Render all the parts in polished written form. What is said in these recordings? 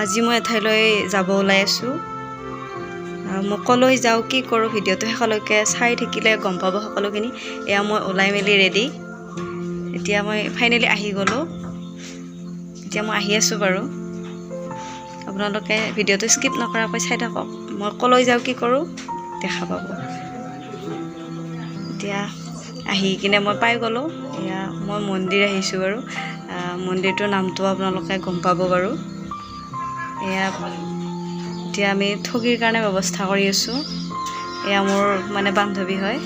আজি মই এঠাইলৈ যাব ওলাই আছোঁ মই কলৈ যাওঁ কি কৰোঁ ভিডিঅ'টো শেষলৈকে চাই থাকিলে গম পাব সকলোখিনি এয়া মই ওলাই মেলি ৰেডি এতিয়া মই ফাইনেলি আহি গ'লোঁ এতিয়া মই আহি আছোঁ বাৰু আপোনালোকে ভিডিঅ'টো স্কিপ নকৰাকৈ চাই থাকক মই কলৈ যাওঁ কি কৰোঁ দেখা পাব এতিয়া আহি কিনে মই পাই গ'লোঁ এয়া মই মন্দিৰ আহিছোঁ বাৰু মন্দিৰটোৰ নামটো আপোনালোকে গম পাব বাৰু এয়া এতিয়া আমি ঠগীৰ কাৰণে ব্যৱস্থা কৰি আছোঁ এয়া মোৰ মানে বান্ধৱী হয়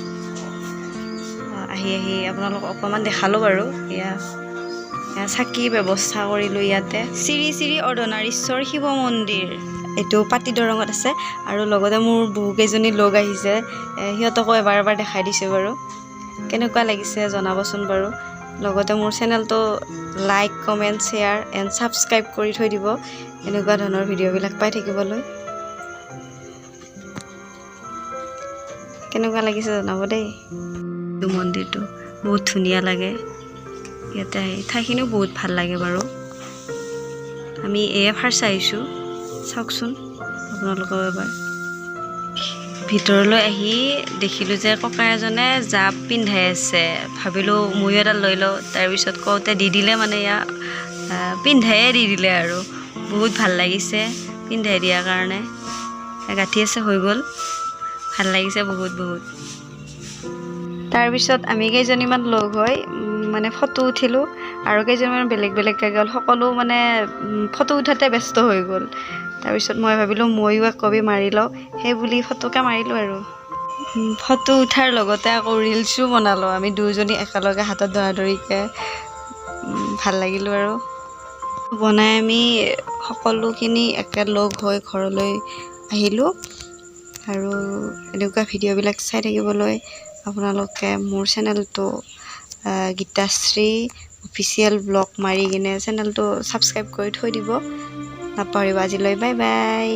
আহি আপোনালোকক অকণমান দেখালোঁ বাৰু এয়া চাকি ব্যৱস্থা কৰিলোঁ ইয়াতে শ্ৰী শ্ৰী অৰ্ধনাৰীশ্বৰ শিৱ মন্দিৰ এইটো পাতি দৰঙত আছে আৰু লগতে মোৰ বহুকেইজনী লগ আহিছে সিহঁতকো এবাৰ দেখাই দিছোঁ বাৰু কেনেকুৱা লাগিছে জনাবচোন বাৰু লগতে মোৰ চেনেলটো like comment share and subscribe কৰি থৈ দিব এনেকুৱা ধৰণৰ ভিডিঅ'বিলাক পাই থাকিবলৈ কেনেকুৱা লাগিছে জনাব দেই মন্দিৰটো বহুত ধুনীয়া লাগে ইয়াতে আহি ঠাইখিনিও বহুত ভাল লাগে বাৰু আমি এয়া ফাৰ্ষ্ট আহিছোঁ চাওকচোন আপোনালোকেও এবাৰ ভিতৰলৈ আহি দেখিলোঁ যে ককা এজনে জাপ পিন্ধাই আছে ভাবিলোঁ ময়ো এটা লৈ লওঁ তাৰপিছত কওঁতে দি দিলে মানে এয়া পিন্ধায়ে দি দিলে আৰু বহুত ভাল লাগিছে পিন্ধাই দিয়াৰ কাৰণে গাঁঠি আছে হৈ গ'ল ভাল লাগিছে বহুত তাৰপিছত আমি কেইজনীমান লগ হৈ মানে ফটো উঠিলোঁ আৰু কেইজনমান বেলেগকৈ গ'ল সকলো মানে ফটো উঠাতে ব্যস্ত হৈ গ'ল তাৰপিছত মই ভাবিলোঁ ময়ো এক কপি মাৰি লওঁ সেই বুলি ফটোকে মাৰিলোঁ আৰু ফটো উঠাৰ লগতে আকৌ ৰিলছো বনালোঁ আমি দুজনী একেলগে হাতত ধৰাধৰিকৈ ভাল লাগিলোঁ আৰু বনাই আমি সকলোখিনি একেলগ হৈ ঘৰলৈ আহিলোঁ আৰু এনেকুৱা ভিডিঅ'বিলাক চাই থাকিবলৈ আপোনালোকে মোৰ চেনেলটো গীতাশ্ৰী অফিচিয়েল ব্লগ মাৰি কিনে চেনেলটো ছাবস্ক্ৰাইব কৰি থৈ দিব নাপাহৰিব আজিলৈ বাই বাই